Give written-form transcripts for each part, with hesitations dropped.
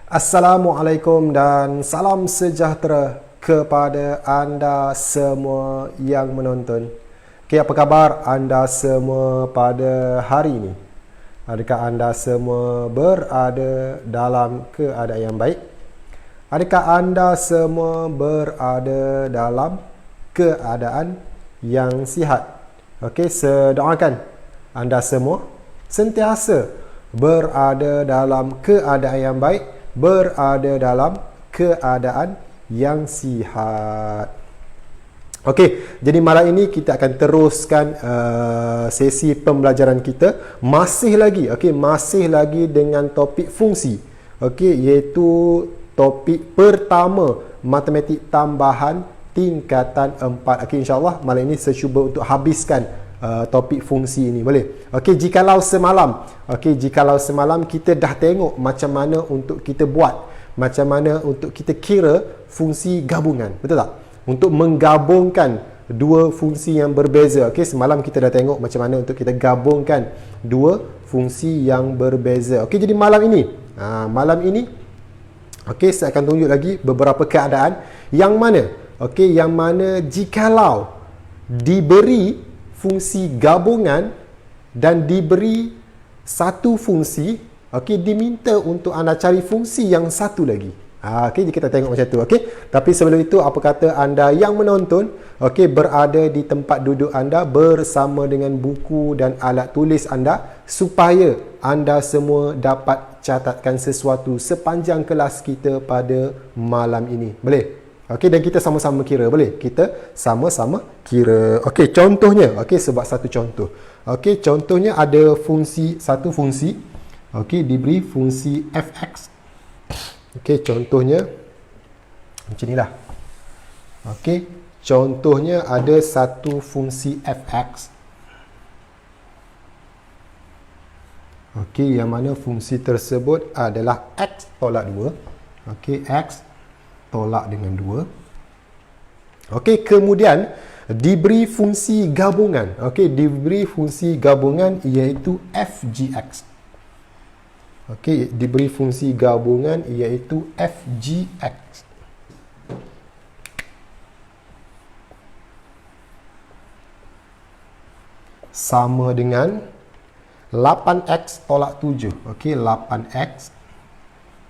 Assalamualaikum dan salam sejahtera kepada anda semua yang menonton. Okay, apa khabar anda semua pada hari ini? Adakah anda semua berada dalam keadaan yang baik? Adakah anda semua berada dalam keadaan yang sihat? Okey, saya doakan anda semua sentiasa berada dalam keadaan yang baik, berada dalam keadaan yang sihat. Okey, jadi malam ini kita akan teruskan sesi pembelajaran kita masih lagi dengan topik fungsi. Okey, iaitu topik pertama matematik tambahan tingkatan 4. Okey, insya-Allah malam ini saya cuba untuk habiskan topik fungsi ini, boleh? Okey, jikalau semalam kita dah tengok macam mana untuk kita buat, macam mana untuk kita kira fungsi gabungan, betul tak? Untuk menggabungkan dua fungsi yang berbeza. Okey, semalam kita dah tengok macam mana untuk kita gabungkan dua fungsi yang berbeza. Okey, jadi malam ini okey, saya akan tunjuk lagi beberapa keadaan yang mana jikalau diberi fungsi gabungan dan diberi satu fungsi, okey, diminta untuk anda cari fungsi yang satu lagi. Okey, kita tengok macam tu. Okey, tapi sebelum itu apa kata anda yang menonton, okey, berada di tempat duduk anda bersama dengan buku dan alat tulis anda supaya anda semua dapat catatkan sesuatu sepanjang kelas kita pada malam ini. Boleh? Okey, dan kita sama-sama kira, boleh? Kita sama-sama kira. Okey, contohnya, okey, sebab satu contoh. Okey, contohnya ada satu fungsi, okey, diberi fungsi fx. Okey, contohnya macam inilah. Okey, contohnya ada satu fungsi fx. Okey, yang mana fungsi tersebut adalah x tolak 2. Okey, x tolak dengan 2. Okey, kemudian diberi fungsi gabungan. Okey, diberi fungsi gabungan iaitu fgx. Okey, diberi fungsi gabungan iaitu fgx. Sama dengan 8x tolak 7. Okey, 8x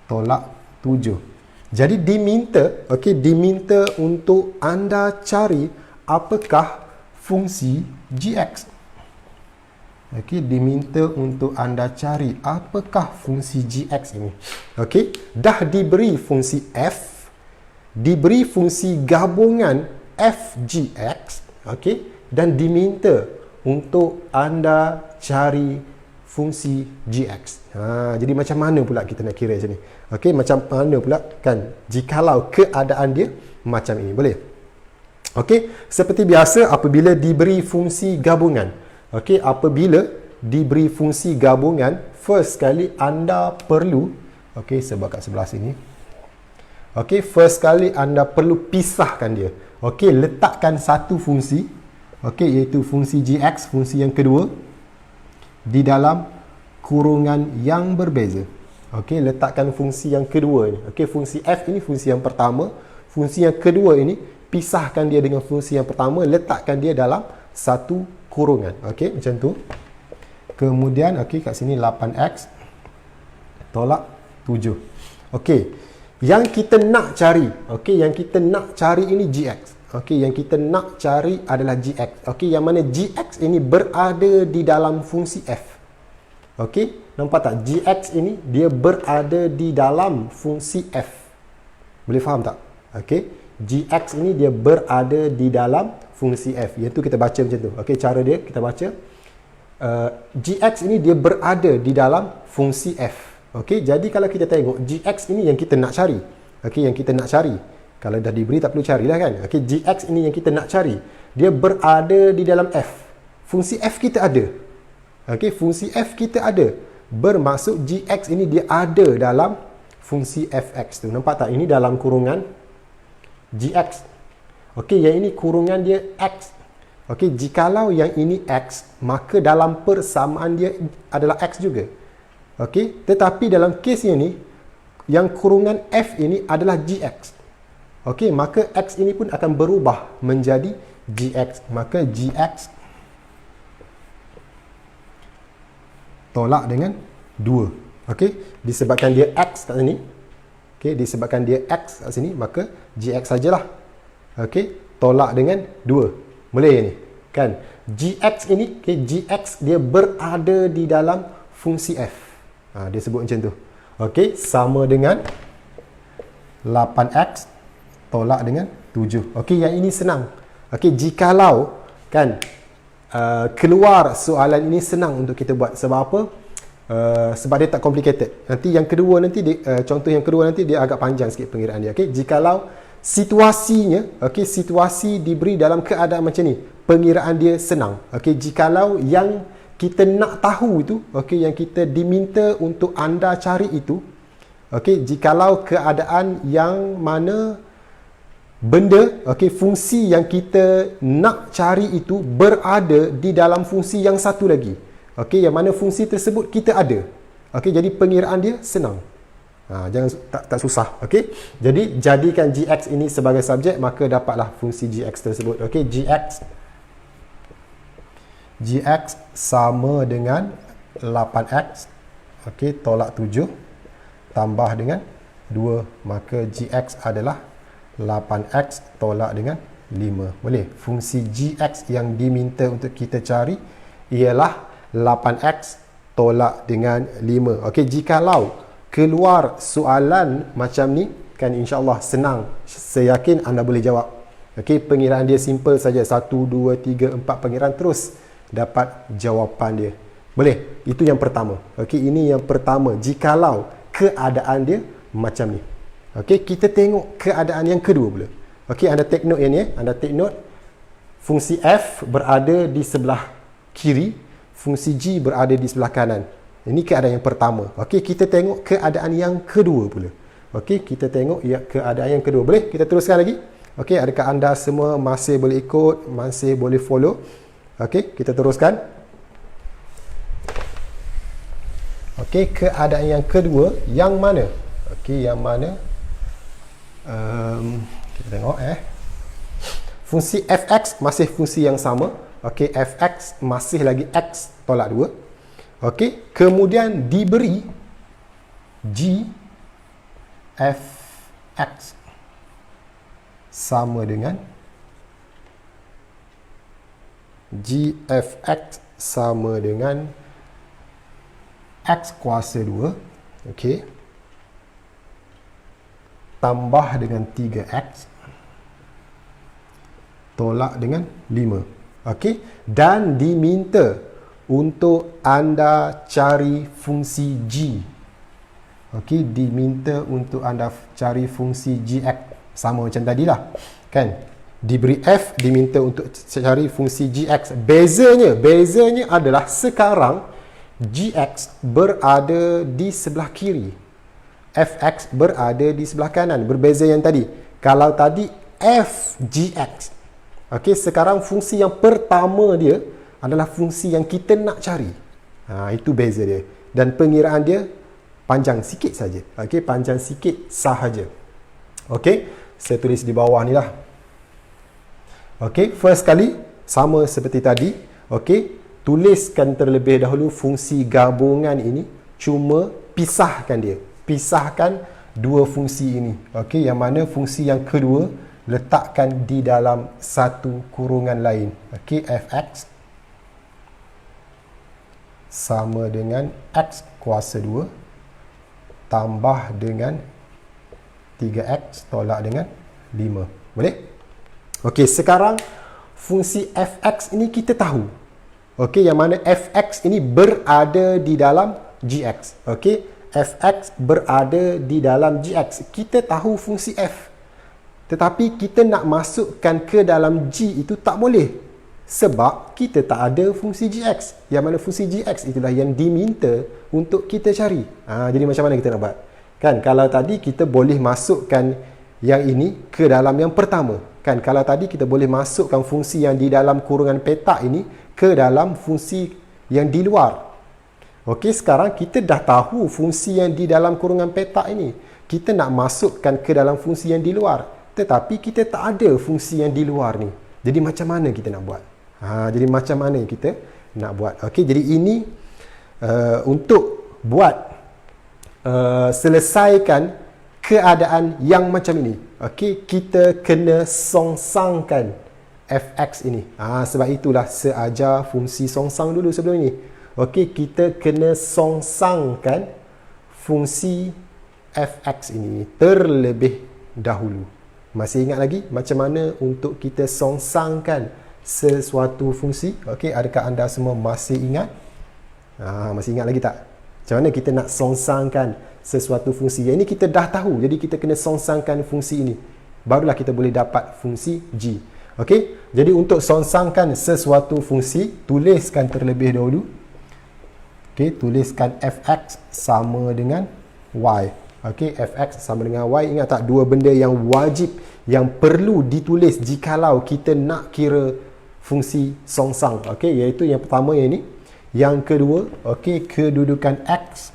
tolak 7. Jadi diminta untuk anda cari apakah fungsi gx. Okey, diminta untuk anda cari apakah fungsi gx ini. Okey, dah diberi fungsi f, diberi fungsi gabungan fgx, okey, dan diminta untuk anda cari fungsi gx. Jadi macam mana pula kita nak kira macam ni? Okey, macam mana pula kan jikalau keadaan dia macam ini, boleh? Okey, seperti biasa apabila diberi fungsi gabungan. Okey, apabila diberi fungsi gabungan, first sekali anda perlu, okey, sebab kat sebelah sini. Okey, first sekali anda perlu pisahkan dia. Okey, letakkan satu fungsi, okey, iaitu fungsi gx, fungsi yang kedua, di dalam kurungan yang berbeza. Okey, letakkan fungsi yang kedua ni. Okey, fungsi f ini fungsi yang pertama, fungsi yang kedua ini pisahkan dia dengan fungsi yang pertama, letakkan dia dalam satu kurungan. Okey, macam tu. Kemudian okey, kat sini 8x tolak 7. Okey, yang kita nak cari, okey, yang kita nak cari ini gx. Okey, yang kita nak cari adalah gx. Okey, yang mana gx ini berada di dalam fungsi f. Okey, nampak tak? Gx ini dia berada di dalam fungsi f. Boleh faham tak? Okey, gx ini dia berada di dalam fungsi f. Iaitu kita baca macam tu. Okey, cara dia kita baca. Gx ini dia berada di dalam fungsi f. Okey, jadi kalau kita tengok gx ini yang kita nak cari. Okey, yang kita nak cari. Kalau dah diberi tak perlu carilah kan. Okey, gx ini yang kita nak cari. Dia berada di dalam f. Fungsi f kita ada. Okey, fungsi f kita ada. Bermaksud gx ini dia ada dalam fungsi fx tu. Nampak tak? Ini dalam kurungan gx. Okey, yang ini kurungan dia x. Okey, jikalau yang ini x, maka dalam persamaan dia adalah x juga. Okey, tetapi dalam kes ini yang kurungan F ini adalah Gx. Okey, maka X ini pun akan berubah menjadi Gx. Maka Gx tolak dengan 2. Okey, disebabkan dia X kat sini. Okey, disebabkan dia X kat sini, maka Gx sajalah. Okey, tolak dengan 2. Boleh ni? Kan? Gx ini, okay, Gx dia berada di dalam fungsi F. Dia sebut macam tu. Okey, sama dengan 8x tolak dengan 7. Okey, yang ini senang. Okey, jikalau kan keluar soalan ini senang untuk kita buat. Sebab apa? Sebab dia tak complicated. Nanti yang kedua nanti dia, contoh yang kedua nanti dia agak panjang sikit pengiraan dia. Okey, jikalau situasinya, okey, situasi diberi dalam keadaan macam ni, pengiraan dia senang. Okey, jikalau yang kita nak tahu itu, okey, yang kita diminta untuk anda cari itu, okey, jikalau keadaan yang mana benda, okey, fungsi yang kita nak cari itu berada di dalam fungsi yang satu lagi. Okey, yang mana fungsi tersebut kita ada. Okey, jadi pengiraan dia senang. Jangan tak susah. Okey, jadi jadikan Gx ini sebagai subjek, maka dapatlah fungsi Gx tersebut. Okey, Gx sama dengan 8x, okey, tolak 7 tambah dengan 2, maka Gx adalah 8x tolak dengan 5. Boleh? Fungsi Gx yang diminta untuk kita cari ialah 8x tolak dengan 5. Okey, jikalau keluar soalan macam ni, kan, insya-Allah senang. Saya yakin anda boleh jawab. Okey, pengiraan dia simple saja. 1, 2, 3, 4 pengiraan terus dapat jawapan dia. Boleh? Itu yang pertama. Okey, ini yang pertama. Jikalau keadaan dia macam ni. Okey, kita tengok keadaan yang kedua pula. Okey, anda take note yang ni. Anda take note. Fungsi F berada di sebelah kiri. Fungsi G berada di sebelah kanan. Ini keadaan yang pertama. Okey, kita tengok keadaan yang kedua pula. Okey, kita tengok keadaan yang kedua. Boleh? Kita teruskan lagi. Okey, adakah anda semua masih boleh ikut, masih boleh follow? Okey, kita teruskan. Okey, keadaan yang kedua yang mana? Okey, yang mana? Kita tengok fungsi fx masih fungsi yang sama. Okey, fx masih lagi x tolak 2. Okey, kemudian diberi g fx sama dengan g fx sama dengan x kuasa 2, okey, tambah dengan 3x tolak dengan 5. Okey, dan diminta untuk anda cari fungsi G. Okey, diminta untuk anda cari fungsi Gx. Sama macam tadilah. Kan? Diberi F, diminta untuk cari fungsi Gx. Bezanya adalah sekarang Gx berada di sebelah kiri. Fx berada di sebelah kanan. Berbeza yang tadi. Kalau tadi F Gx. Okey, sekarang fungsi yang pertama dia adalah fungsi yang kita nak cari. Itu beza dia. Dan pengiraan dia panjang sikit saja. Okey, panjang sikit sahaja. Okey, saya tulis di bawah ni lah. Okey, first kali sama seperti tadi. Okey, tuliskan terlebih dahulu fungsi gabungan ini. Cuma pisahkan dia. Pisahkan dua fungsi ini. Okey, yang mana fungsi yang kedua letakkan di dalam satu kurungan lain. Okey, fx sama dengan x kuasa 2 tambah dengan 3x tolak dengan 5. Boleh? Okey, sekarang fungsi fx ini kita tahu. Okey, yang mana fx ini berada di dalam gx. Okey, fx berada di dalam gx. Kita tahu fungsi f. Tetapi kita nak masukkan ke dalam g itu tak boleh. Sebab kita tak ada fungsi gx. Yang mana fungsi gx itulah yang diminta untuk kita cari. Jadi macam mana kita nak buat? Kan, kalau tadi kita boleh masukkan yang ini ke dalam yang pertama. Kan, kalau tadi kita boleh masukkan fungsi yang di dalam kurungan petak ini ke dalam fungsi yang di luar. Okey, sekarang kita dah tahu fungsi yang di dalam kurungan petak ini. Kita nak masukkan ke dalam fungsi yang di luar. Tetapi kita tak ada fungsi yang di luar ni. Jadi macam mana kita nak buat? Jadi macam mana kita nak buat? Okey, jadi ini untuk buat selesaikan keadaan yang macam ini. Okey, kita kena songsangkan fx ini. Sebab itulah saya ajar fungsi songsang dulu sebelum ini. Okey, kita kena songsangkan fungsi fx ini terlebih dahulu. Masih ingat lagi macam mana untuk kita songsangkan sesuatu fungsi? Okey, adakah anda semua masih ingat? Masih ingat lagi tak? Macam mana kita nak songsangkan sesuatu fungsi? Yang ini kita dah tahu. Jadi kita kena songsangkan fungsi ini. Barulah kita boleh dapat fungsi g. Okey, jadi untuk songsangkan sesuatu fungsi, tuliskan terlebih dahulu. Okey, tuliskan fx sama dengan y. Okey, fx sama dengan y. Ingat tak, dua benda yang wajib, yang perlu ditulis jikalau kita nak kira fungsi songsang. Okey, iaitu yang pertama yang ini. Yang kedua, okey, kedudukan x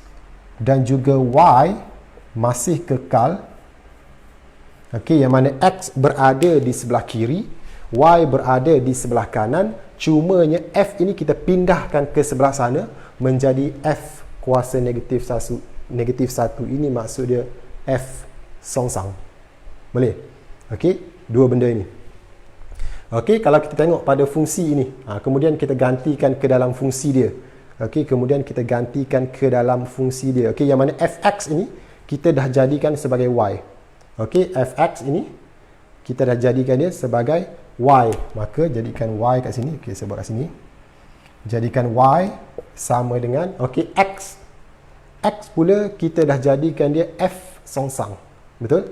dan juga y masih kekal. Okey, yang mana x berada di sebelah kiri, y berada di sebelah kanan. Cumanya f ini kita pindahkan ke sebelah sana menjadi f kuasa negatif 1. Negatif 1 ini maksud dia f songsang. Boleh? Okey, dua benda ini. Okey, kalau kita tengok pada fungsi ini, kemudian kita gantikan ke dalam fungsi dia. Okey, kemudian kita gantikan ke dalam fungsi dia. Okey, yang mana fx ini kita dah jadikan sebagai y. Okey, fx ini kita dah jadikan dia sebagai y. Maka jadikan y kat sini. Okey, saya buat kat sini. Jadikan y sama dengan, okey, x. X pula kita dah jadikan dia f songsang. Betul?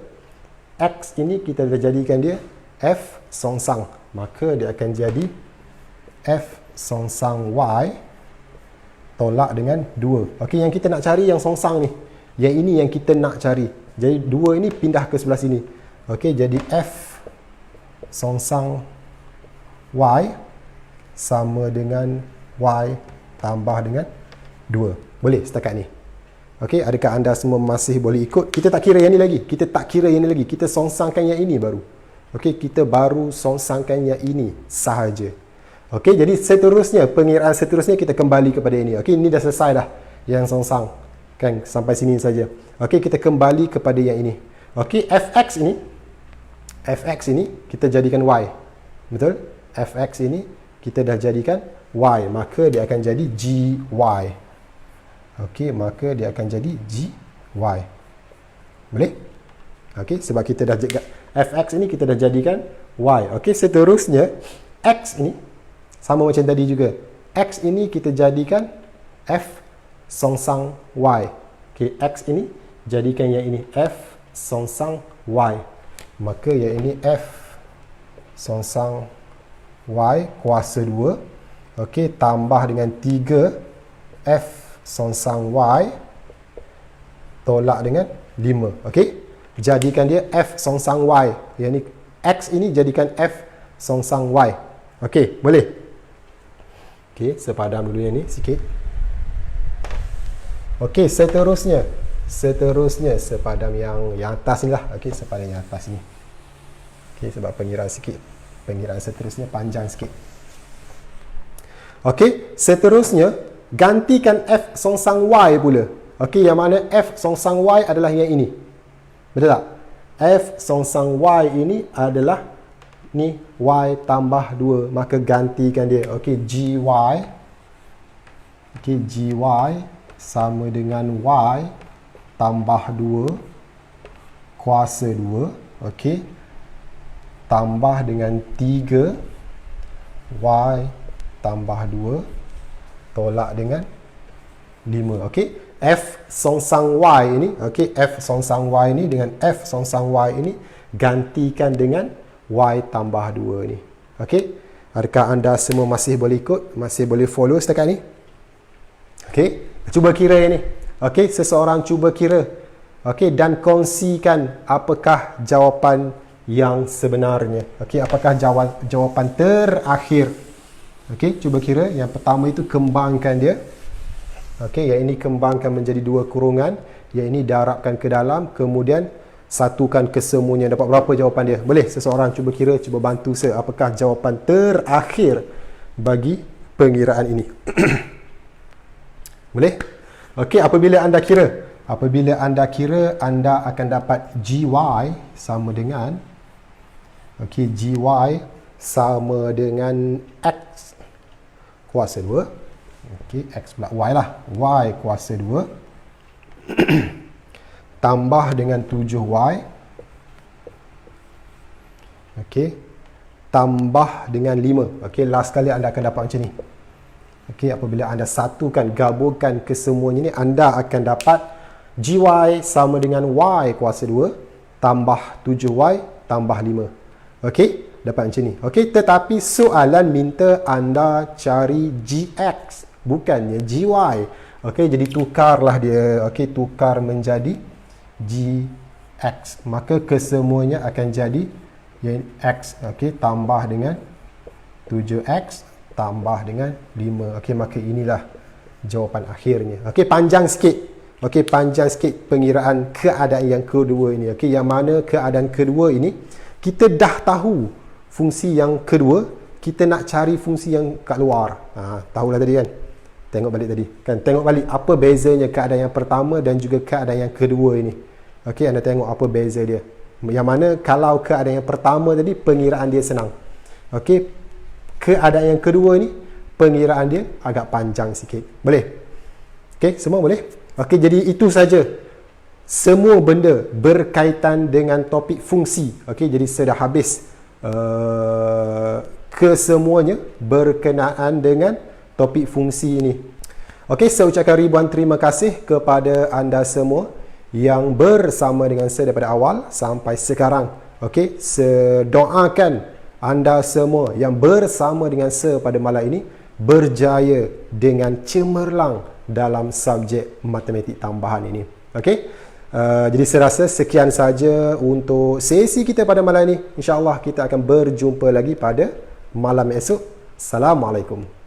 X ini kita dah jadikan dia f songsang. Maka dia akan jadi f songsang y tolak dengan 2. Okey, yang kita nak cari yang songsang ni. Yang ini yang kita nak cari. Jadi 2 ini pindah ke sebelah sini. Okey, jadi f songsang y sama dengan y tambah dengan 2. Boleh setakat ni? Okey, adakah anda semua masih boleh ikut? Kita tak kira yang ni lagi. Kita tak kira yang ni lagi. Kita songsangkan yang ini baru. Okey, kita baru songsangkan yang ini sahaja. Okey, jadi seterusnya, pengiraan seterusnya kita kembali kepada ini. Okey, ini dah selesai dah yang songsang. Kan, sampai sini saja. Okey, kita kembali kepada yang ini. Okey, fx ini kita jadikan y. Betul? Fx ini kita dah jadikan y. Maka dia akan jadi gy. Okey, maka dia akan jadi gy. Boleh? Okey, sebab kita dah fx ini kita dah jadikan y. Okey, seterusnya x ini sama macam tadi juga. X ini kita jadikan f songsang y. Okey, x ini jadikan yang ini f songsang y. Maka yang ini f songsang y kuasa 2. Okey, tambah dengan 3 f songsang y tolak dengan 5. Okey, jadikan dia f songsang y. Yang ni x ini jadikan f songsang y. Okey, boleh? Okey, saya padam dulu yang ni sikit. Okey, seterusnya saya padam yang atas ni lah. Okey, saya padam yang atas ni. Okey, sebab pengiraan sikit. Pengiraan seterusnya panjang sikit. Okey, seterusnya gantikan f songsang y pula. Okey, yang mana f songsang y adalah yang ini. Betul tak? F songsang y ini adalah ni y tambah 2. Maka gantikan dia. Okey, gy. Okey, gy sama dengan y tambah 2 kuasa 2. Okey, tambah dengan 3 y tambah 2 tolak dengan 5. Okey, f songsang y ini, okey, f songsang y ini dengan f songsang y ini gantikan dengan y tambah 2 ni. Okey, adakah anda semua masih boleh ikut? Masih boleh follow setakat ni? Okey, cuba kira ini. Okey, seseorang cuba kira. Okey, dan kongsikan apakah jawapan yang sebenarnya. Okey, apakah jawapan terakhir. Okey, cuba kira. Yang pertama itu kembangkan dia. Okey, yang ini kembangkan menjadi 2 kurungan, yang ini darabkan ke dalam, kemudian satukan kesemuanya. Dapat berapa jawapan dia? Boleh seseorang cuba kira, cuba bantu saya apakah jawapan terakhir bagi pengiraan ini. Boleh? Okey, apabila anda kira, anda akan dapat GY sama dengan GY sama dengan X kuasa 2. X pula Y lah. Y kuasa 2 tambah dengan 7Y tambah dengan 5. Last kali anda akan dapat macam ni. Apabila anda satukan, gabungkan kesemuanya ni, anda akan dapat GY sama dengan Y kuasa 2 tambah 7Y tambah 5. Dapat macam ni. Tetapi soalan minta anda cari GX, bukannya GY. Jadi tukarlah dia. Tukar menjadi GX. Maka kesemuanya akan jadi X. Tambah dengan 7X tambah dengan 5. Maka inilah jawapan akhirnya. Panjang sikit. Panjang sikit pengiraan keadaan yang kedua ini. Yang mana keadaan kedua ini, kita dah tahu fungsi yang kedua, kita nak cari fungsi yang kat luar. Tahulah tadi kan? Tengok balik tadi. Tengok balik apa bezanya keadaan yang pertama dan juga keadaan yang kedua ini. Anda tengok apa beza dia. Yang mana kalau keadaan yang pertama tadi, pengiraan dia senang. Keadaan yang kedua ni, pengiraan dia agak panjang sikit. Boleh? Semua boleh? Jadi itu saja. Semua benda berkaitan dengan topik fungsi. Jadi saya dah habis kesemuanya berkenaan dengan topik fungsi ini. Saya ucapkan ribuan terima kasih kepada anda semua yang bersama dengan saya daripada awal sampai sekarang. Saya doakan anda semua yang bersama dengan saya pada malam ini berjaya dengan cemerlang dalam subjek matematik tambahan ini. Jadi saya rasa sekian saja untuk sesi kita pada malam ini. InsyaAllah kita akan berjumpa lagi pada malam esok. Assalamualaikum.